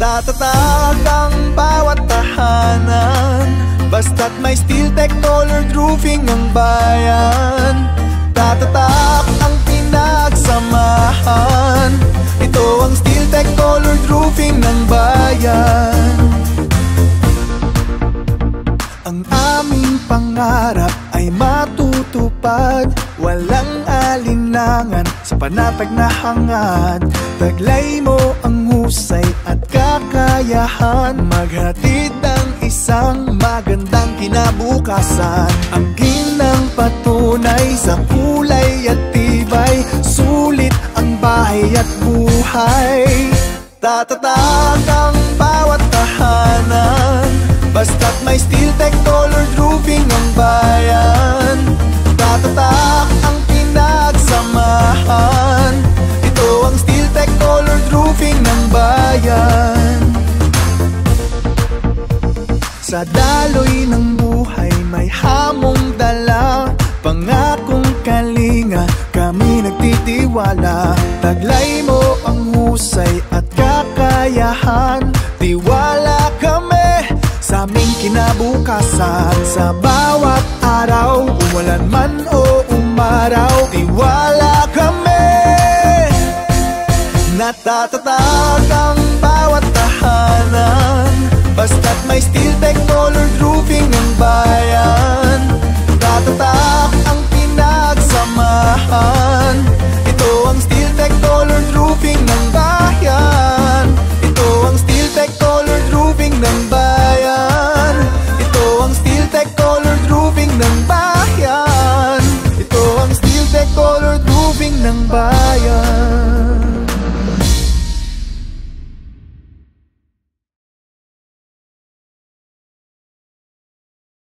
Natatatag ang bawat tahanan, basta't may steel tech colored roofing ang bayan. Tatatak ang pinagsamahan, ito ang steel tech colored roofing ng bayan. Ang aming pangarap ay matutupad, walang alinlangan sa panatag na hangad. Taglay mo ang husay at kakayahan, maghatid ang isang magandang kinabukasan. Ang ginang patunay sa kulay at tibay, sulit ang bahay at buhay. Tatatag ang bawat tahanan, basta't may steel tech colored roofing ang bayan. Tatatak ang pinagsamahan, ito ang steel tech colored roofing ng bayan. Sa daloy ng buhay may hamong dala, pangakong kalinga kami nagtitiwala. Taglay mo ang husay at kakayahan, tiwala kami sa aming kinabukasan. Sa bawat araw, umulan man o umaraw, tiwala kami. Natatatag ang bawat tahanan, basta't may steel tech colored roofing ang bayan. Tatatak ang pinagsamahan, ito ang steel tech colored roofing ng bayan. Ito ang steel tech colored roofing ng bayan. Ito ang steel tech colored roofing ng bayan. Ito ang steel tech colored roofing ng bayan.